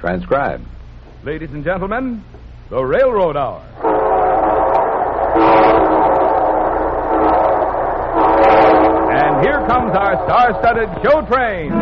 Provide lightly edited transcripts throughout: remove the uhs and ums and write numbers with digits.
transcribed. Ladies and gentlemen, the Railroad Hour. And here comes our star-studded show train.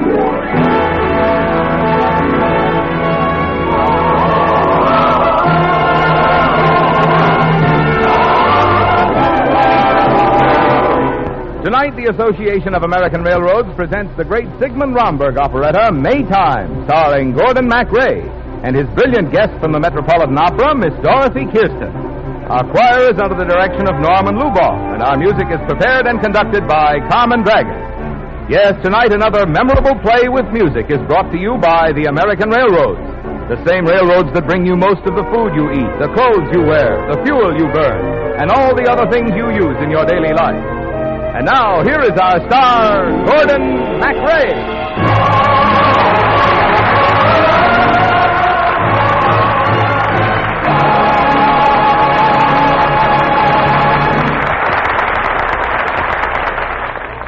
Tonight, the Association of American Railroads presents the great Sigmund Romberg operetta, Maytime, starring Gordon Macrae, and his brilliant guest from the Metropolitan Opera, Miss Dorothy Kirsten. Our choir is under the direction of Norman Luboff, and our music is prepared and conducted by Carmen Dragon. Yes, tonight another memorable play with music is brought to you by the American Railroads, the same railroads that bring you most of the food you eat, the clothes you wear, the fuel you burn, and all the other things you use in your daily life. And now, here is our star, Gordon Macrae.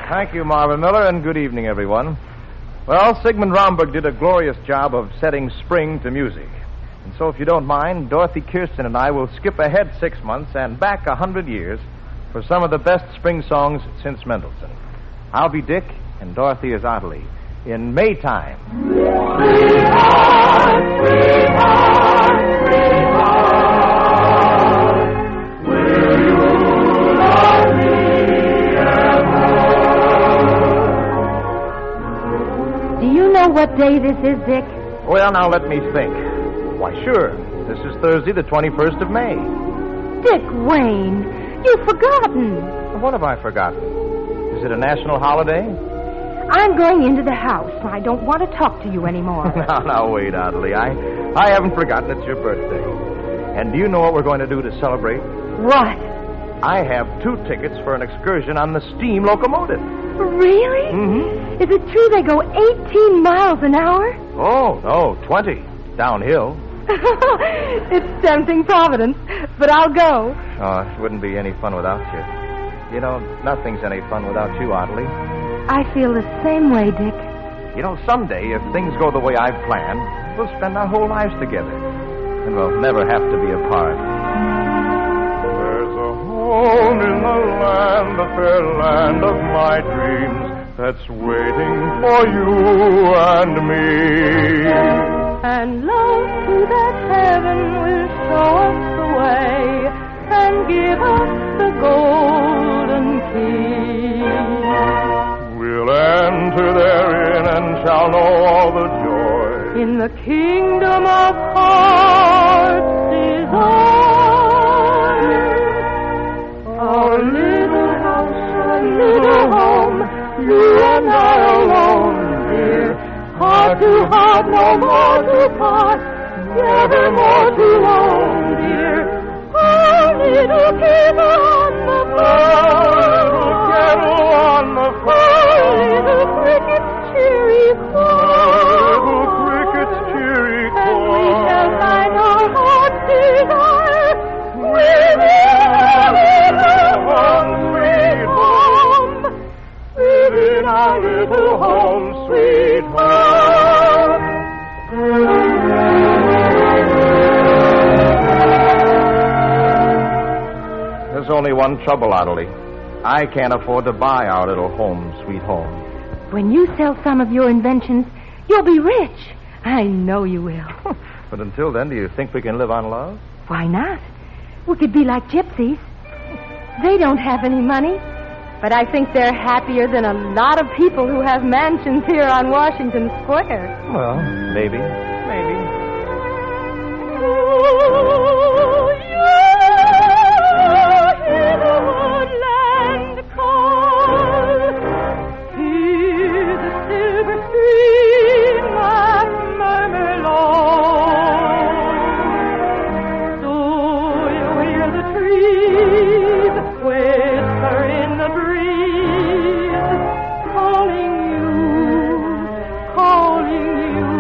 Thank you, Marvin Miller, and good evening, everyone. Well, Sigmund Romberg did a glorious job of setting spring to music. And so, if you don't mind, Dorothy Kirsten and I will skip ahead 6 months and back 100 years for some of the best spring songs since Mendelssohn. I'll be Dick, and Dorothy is Ottilie, in Maytime. Sweetheart, sweetheart, sweetheart, will you love me ever? Do you know what day this is, Dick? Well, now let me think. Why, sure. This is Thursday, the 21st of May. Dick Wayne, you've forgotten. What have I forgotten? Is it a national holiday? I'm going into the house. I don't want to talk to you anymore. Now, wait, Ottilie. I haven't forgotten it's your birthday. And do you know what we're going to do to celebrate? What? I have 2 tickets for an excursion on the steam locomotive. Really? Mm-hmm. Is it true they go 18 miles an hour? Oh, no, 20. Downhill. It's tempting Providence, but I'll go. Oh, it wouldn't be any fun without you. You know, nothing's any fun without you, Ottilie. I feel the same way, Dick. You know, someday, if things go the way I've planned, we'll spend our whole lives together. And we'll never have to be apart. There's a home in the land, the fair land of my dreams, that's waiting for you and me. And love to that heaven will show us the way and give us the golden key. We'll enter therein and shall know all the joy In the kingdom of heart's desire. Our little house, our little home, you and I alone, dear. Heart to heart, no more to part, never more to roam, dear. Our little kettle on the little kettle on the fire, little cricket's cheery choir, little cricket's cheery and we choir. shall find our heart's desire within our little home, sweet home, within our little home, sweet home. There's only one trouble, Ottilie. I can't afford to buy our little home, sweet home. When you sell some of your inventions, you'll be rich. I know you will. But until then, do you think we can live on love? Why not? We could be like gypsies. They don't have any money, but I think they're happier than a lot of people who have mansions here on Washington Square. Well, maybe. Maybe. Oh, yeah, hear the woodland call. Hear the silver stream that murmur low. Do you hear the trees whisper in the breeze, calling you, calling you?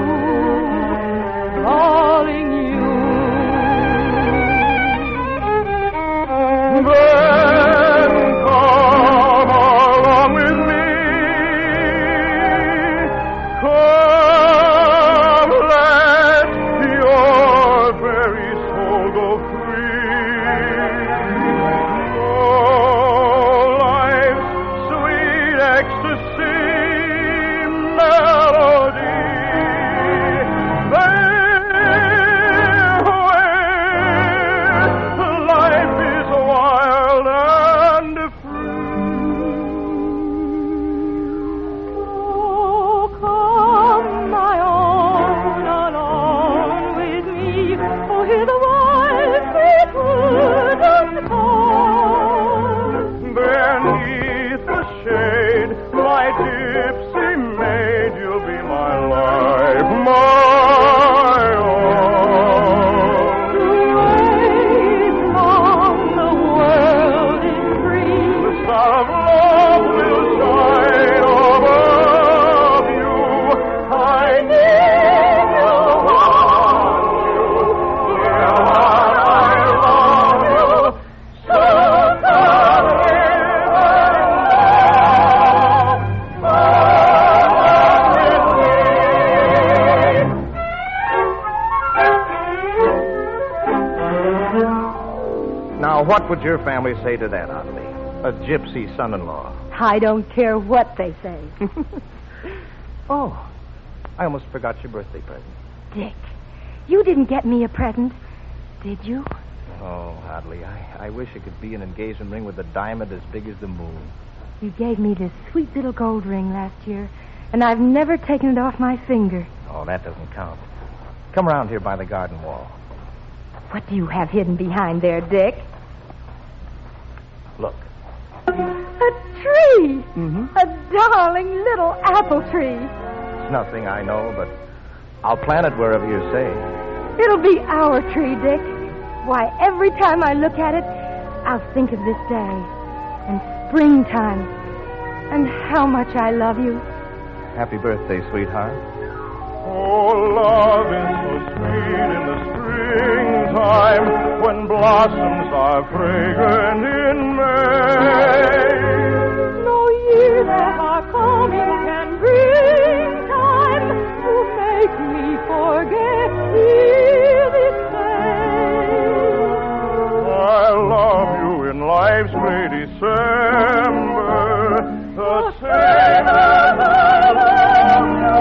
star of love will shine above you. I need you, want you, dear one, I love you. So come live and love. Now, what would your family say to that, Audley? A gypsy son-in-law. I don't care what they say. Oh, I almost forgot your birthday present. Dick, you didn't get me a present, did you? Oh, Audley, I wish it could be an engagement ring with a diamond as big as the moon. You gave me this sweet little gold ring last year, and I've never taken it off my finger. Oh, that doesn't count. Come around here by the garden wall. What do you have hidden behind there, Dick? Look. A tree! Mm-hmm. A darling little apple tree. It's nothing, I know, but I'll plant it wherever you say. It'll be our tree, Dick. Why, every time I look at it, I'll think of this day and springtime and how much I love you. Happy birthday, sweetheart. Oh, love is so sweet in the springtime when blossoms are fragrant in May. No year that are coming can bring time to make me forget this day. I love you in life's gray December, the same as I love you.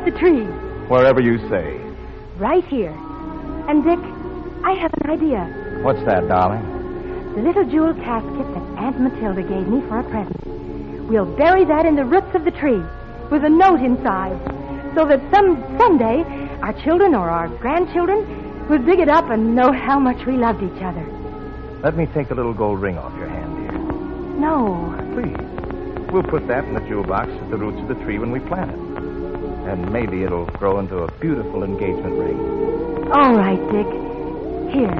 The tree. Wherever you say. Right here. And, Dick, I have an idea. What's that, darling? The little jewel casket that Aunt Matilda gave me for a present. We'll bury that in the roots of the tree with a note inside so that someday our children or our grandchildren will dig it up and know how much we loved each other. Let me take the little gold ring off your hand, dear. No. Please. We'll put that in the jewel box at the roots of the tree when we plant it. And maybe it'll grow into a beautiful engagement ring. All right, Dick. Here,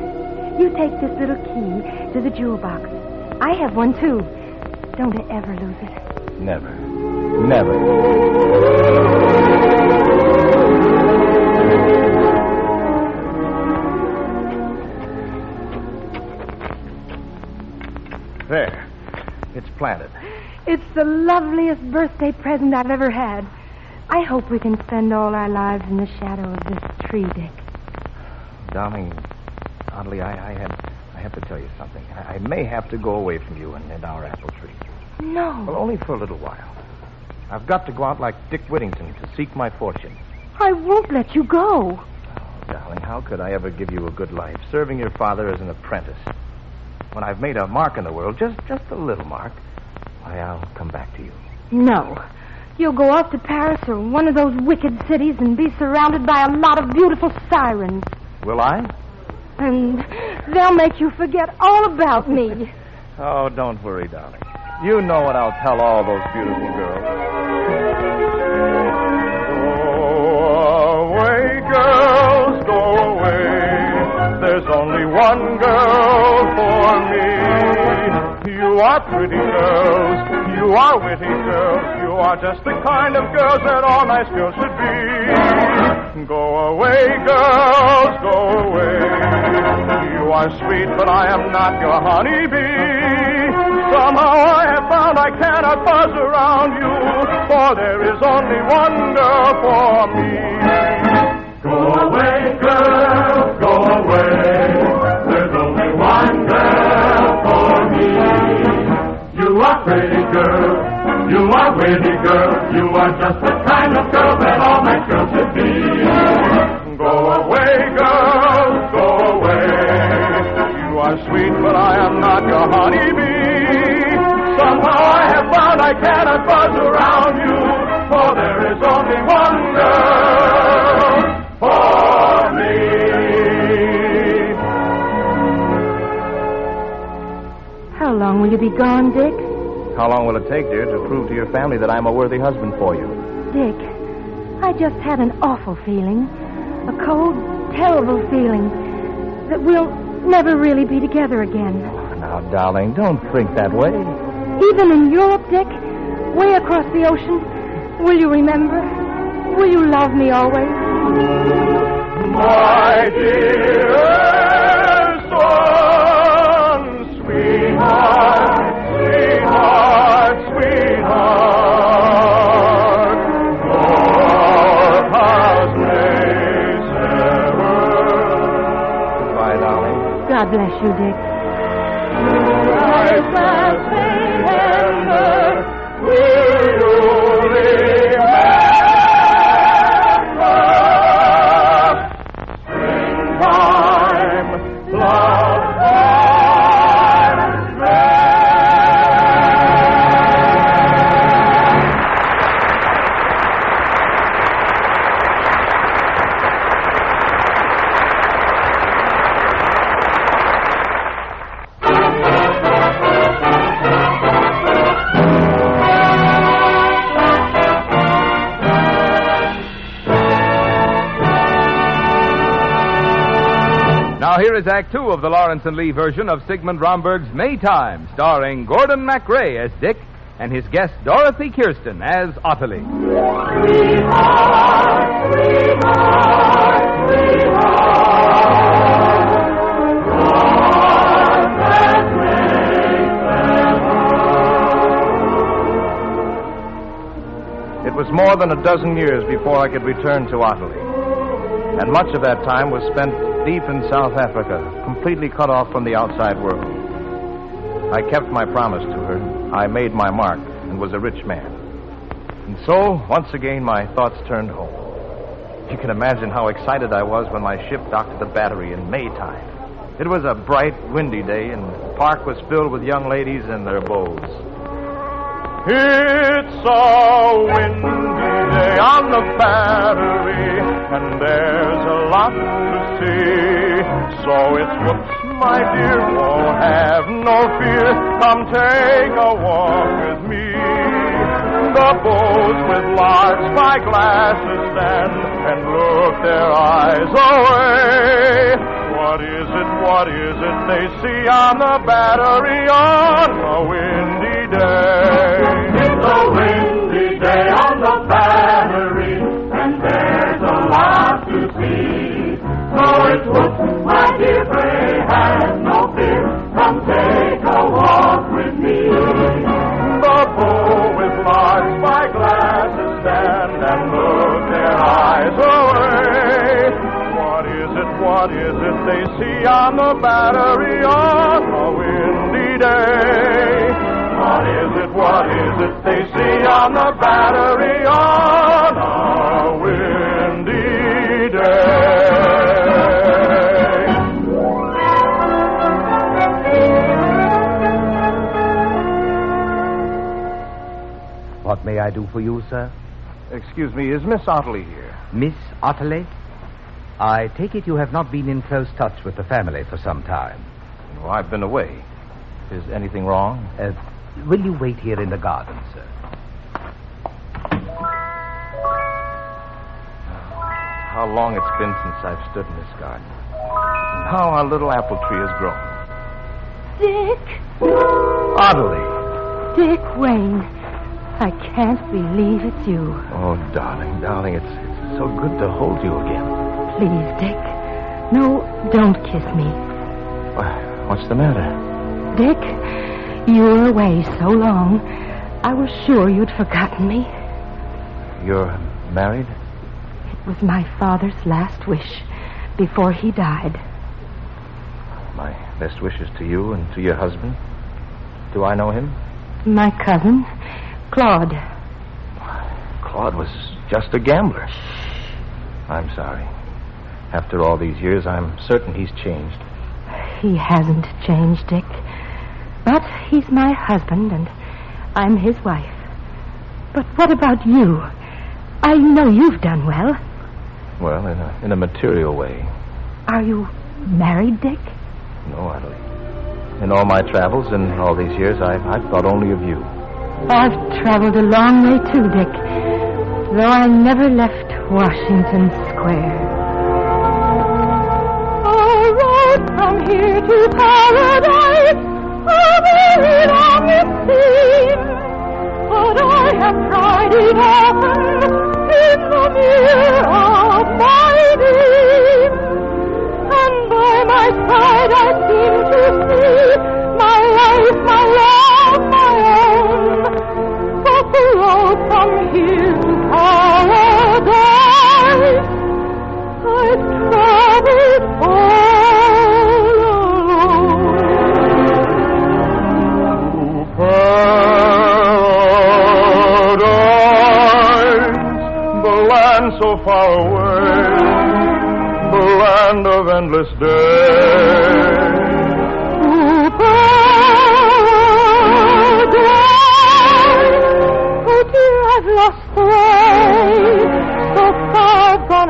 you take this little key to the jewel box. I have one, too. Don't ever lose it. Never. Never. There. It's planted. It's the loveliest birthday present I've ever had. I hope we can spend all our lives in the shadow of this tree, Dick. Darling, Audley, I have to tell you something. I may have to go away from you and our apple tree. No. Well, only for a little while. I've got to go out like Dick Whittington to seek my fortune. I won't let you go. Oh, darling, how could I ever give you a good life, serving your father as an apprentice? When I've made a mark in the world, just a little mark, why, I'll come back to you. No. You'll go off to Paris or one of those wicked cities and be surrounded by a lot of beautiful sirens. Will I? And they'll make you forget all about me. Oh, don't worry, darling. You know what I'll tell all those beautiful girls. Oh, awake are pretty girls. You are witty girls. You are just the kind of girls that all nice girls should be. Go away, girls, go away. You are sweet, but I am not your honeybee. Somehow I have found I cannot buzz around you, for there is only one girl for me. Go away, girls, go away. There's only one girl for me. You are pretty girl, you are witty girl. You are just the kind of girl that all my girls should be. Go away, girls, go away. You are sweet, but I am not your honeybee. Somehow I have found I cannot buzz around you, for there is only one girl for me. How long will you be gone, Dick? How long will it take, dear, to prove to your family that I'm a worthy husband for you? Dick, I just had an awful feeling. A cold, terrible feeling that we'll never really be together again. Now, darling, don't think that way. Even in Europe, Dick, way across the ocean, will you remember? Will you love me always? My dear son, sweetheart, sweetheart, sweetheart, your house may ever. Goodbye, darling. God bless you, Dick. Now here is Act Two of the Lawrence and Lee version of Sigmund Romberg's Maytime, starring Gordon Macrae as Dick and his guest Dorothy Kirsten as Ottilie. Sweetheart, sweetheart, sweetheart. It was more than a dozen years before I could return to Ottilie. And much of that time was spent deep in South Africa, completely cut off from the outside world. I kept my promise to her. I made my mark and was a rich man. And so, once again, my thoughts turned home. You can imagine how excited I was when my ship docked at the battery in Maytime. It was a bright, windy day, and the park was filled with young ladies and their beaux. It's a windy day on the battery, and there's a lot to see. So it's whoops, my dear, won't have no fear. Come take a walk with me. The beaux with large spyglasses stand and look their eyes away. What is it they see on the battery on a windy day? It's a windy day on the battery, and there's a lot to see. So it's whoops, my dear, pray have no fear. Come take a walk with me. The beaux with large spyglasses stand and look their eyes away. What is it they see on the battery on a windy day? What is it they see on the battery on a windy day? What may I do for you, sir? Excuse me, is Miss Ottilie here? Miss Ottilie? I take it you have not been in close touch with the family for some time. Well, I've been away. Is anything wrong? Will you wait here in the garden, sir? How long it's been since I've stood in this garden. And how our little apple tree has grown. Dick? Ottilie. Dick Wayne, I can't believe it's you. Oh, darling, it's so good to hold you again. Please, Dick. No, don't kiss me. What's the matter? Dick, you were away so long, I was sure you'd forgotten me. You're married? It was my father's last wish before he died. My best wishes to you and to your husband. Do I know him? My cousin, Claude. Claude was just a gambler. I'm sorry. After all these years, I'm certain he's changed. He hasn't changed, Dick. But he's my husband, and I'm his wife. But what about you? I know you've done well. Well, in a material way. Are you married, Dick? No, Adelaide. In all my travels and all these years, I've thought only of you. I've traveled a long way, too, Dick. Though I never left Washington Square. A road from here to paradise, a very long it seems. But I have tried it often in the mirror of my dreams. And by my side I seem to see my life, my love, my own. But the road from here to paradise, I've traveled all alone. Paradise, the land so far away, the land of endless day. To paradise, oh dear, I've lost the way, so far I've gone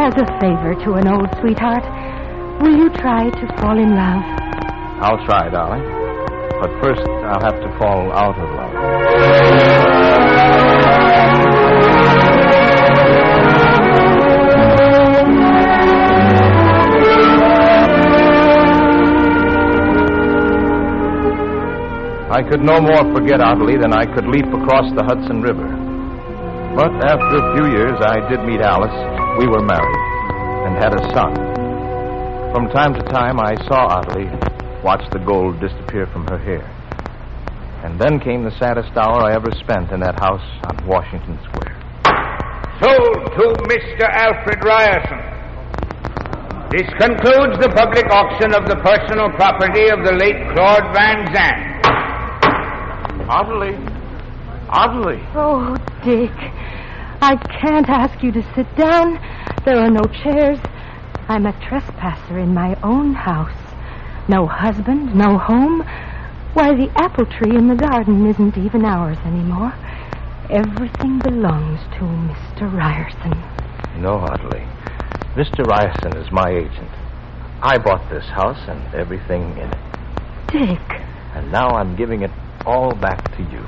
As a favor to an old sweetheart, will you try to fall in love? I'll try, darling. But first, I'll have to fall out of love. I could no more forget Ottilie than I could leap across the Hudson River. But after a few years, I did meet Alice. We were married and had a son. From time to time, I saw Ottilie watch the gold disappear from her hair. And then came the saddest hour I ever spent in that house on Washington Square. Sold to Mr. Alfred Ryerson. This concludes the public auction of the personal property of the late Claude Van Zandt. Ottilie. Oh, Dick, I can't ask you to sit down. There are no chairs. I'm a trespasser in my own house. No husband, no home. Why, the apple tree in the garden isn't even ours anymore. Everything belongs to Mr. Ryerson. No, Ottilie. Mr. Ryerson is my agent. I bought this house and everything in it. Dick. And now I'm giving it all back to you.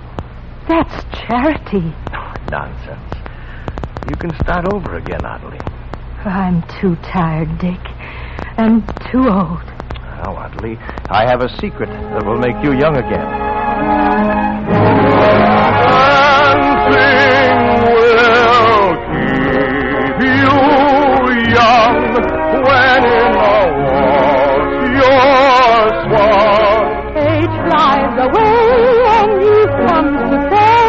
That's charity. Oh, nonsense. You can start over again, Ottilie. I'm too tired, Dick. And too old. Now, Ottilie, I have a secret that will make you young again. Dancing will keep you young when in the waltz you're swung. Age flies away and youth comes to say,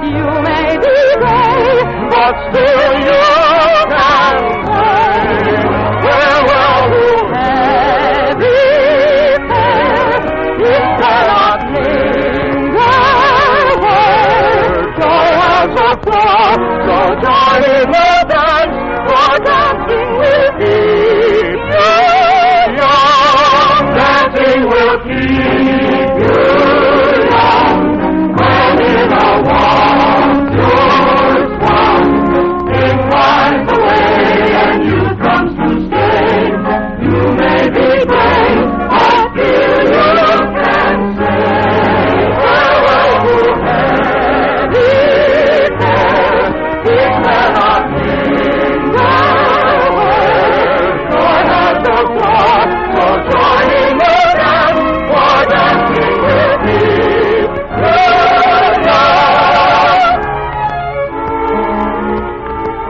you may be gray, But still you can say, farewell to every fair, it cannot linger where joy has a flaw, so join in the dance, for dancing will keep you young. Dancing will keep you young. When in a waltz you're swung, it winds away and youth comes to stay. You may be brave, but still you can say farewell to heavy care. These men are lingered, nor has the thought, so join in the dance, for dancing will keep you young.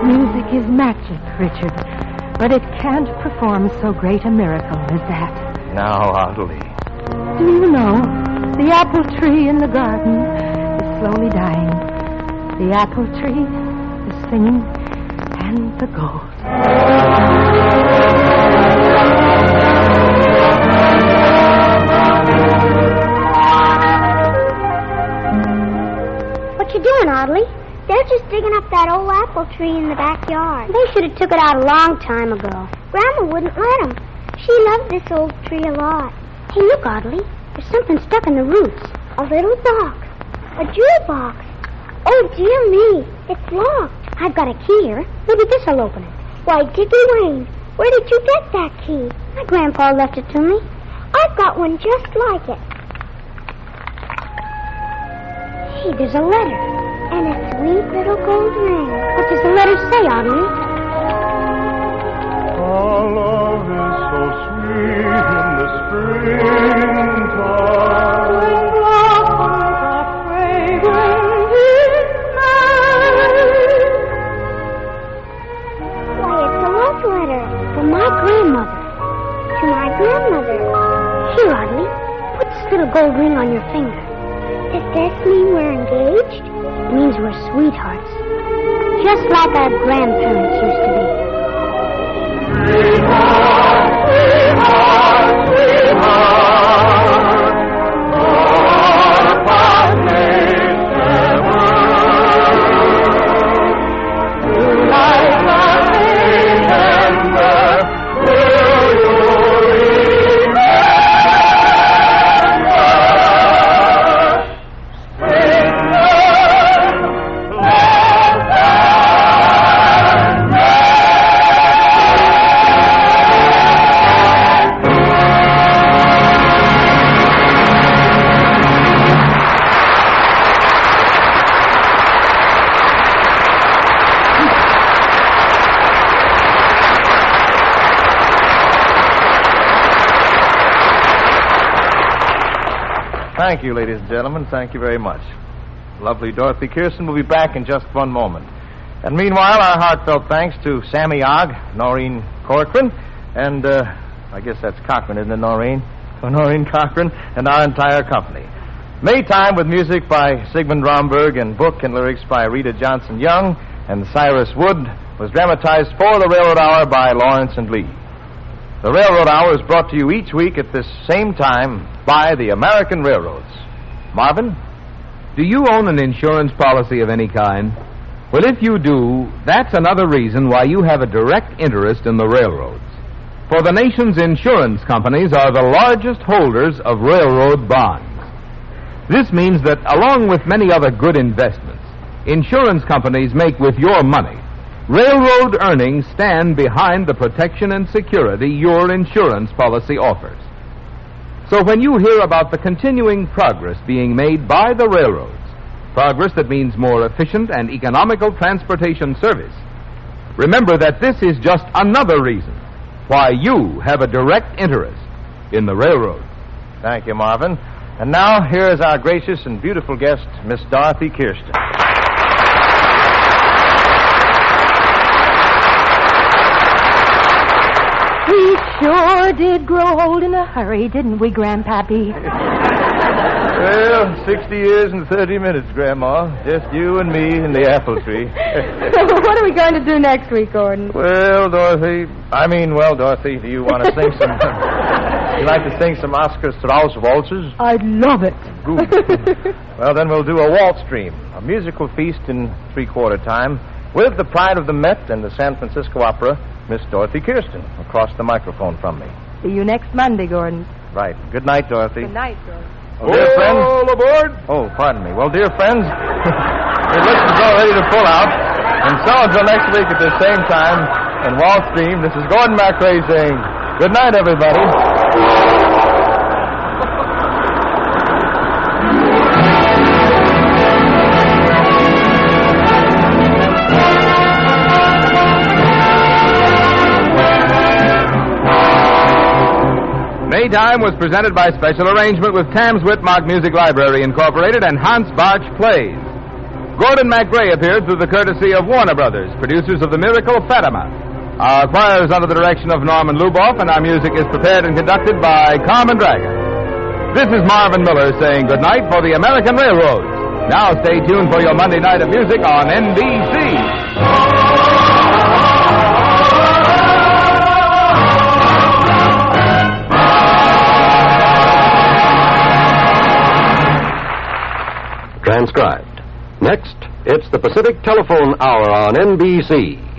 Music is magic, Richard, but it can't perform so great a miracle as that. Now, Adelie. Do you know, the apple tree in the garden is slowly dying. The apple tree is singing, and the gold. What you doing, Audley? They're just digging up that old apple tree in the backyard. They should have took it out a long time ago. Grandma wouldn't let them. She loved this old tree a lot. Hey, look, Audley. There's something stuck in the roots. A little box. A jewel box. Oh, dear me. It's locked. I've got a key here. Maybe this'll open it. Why, Dickie Wayne, where did you get that key? My grandpa left it to me. I've got one just like it. Hey, there's a letter. And a sweet little gold ring. What does the letter say, Audley? Our love is so sweet in the springtime. When blossoms are fragrant in May. Why, it's a love letter from my grandmother to my grandmother. Here, Audley, put this little gold ring on your finger. Does this mean we're engaged? It means we're sweethearts. Just like our grandparents used to be. Sweetheart, sweetheart, sweetheart, our paths may sever. Through life and remember, will you Thank you, ladies and gentlemen. Thank you very much. Lovely Dorothy Kirsten will be back in just one moment. And meanwhile, our heartfelt thanks to Sammy Ogg, Noreen Corcoran, and I guess that's Cochran, isn't it, Noreen? So Noreen Cochran and our entire company. Maytime with music by Sigmund Romberg and book and lyrics by Rita Johnson Young and Cyrus Wood was dramatized for the Railroad Hour by Lawrence and Lee. The Railroad Hour is brought to you each week at this same time by the American Railroads. Marvin? Do you own an insurance policy of any kind? Well, if you do, that's another reason why you have a direct interest in the railroads. For the nation's insurance companies are the largest holders of railroad bonds. This means that, along with many other good investments, insurance companies make with your money. Railroad earnings stand behind the protection and security your insurance policy offers. So when you hear about the continuing progress being made by the railroads, progress that means more efficient and economical transportation service, remember that this is just another reason why you have a direct interest in the railroad. Thank you, Marvin. And now, here is our gracious and beautiful guest, Miss Dorothy Kirsten. We sure did grow old in a hurry, didn't we, Grandpappy? Well, 60 years and 30 minutes, Grandma. Just you and me and the apple tree. What are we going to do next week, Gordon? Well, Dorothy, do you want to sing some... You like to sing some Oscar Strauss waltzes? I'd love it. Good. Well, then we'll do a waltz dream, a musical feast in three-quarter time, with the pride of the Met and the San Francisco Opera, Miss Dorothy Kirsten, across the microphone from me. See you next Monday, Gordon. Right. Good night, Dorothy. Good night, Gordon. Well, dear friends. All aboard! Oh, pardon me. Well, dear friends, the list is all ready to pull out. And so until next week at the same time, in Wall Stream, this is Gordon Macrae saying good night, everybody. Maytime was presented by special arrangement with Tams Whitmark Music Library Incorporated and Hans Barch Plays. Gordon Macrae appeared through the courtesy of Warner Brothers, producers of The Miracle Fatima. Our choir is under the direction of Norman Luboff, and our music is prepared and conducted by Carmen Dragon. This is Marvin Miller saying good night for the American Railroads. Now stay tuned for your Monday night of music on NBC. Transcribed. Next, it's the Pacific Telephone Hour on NBC.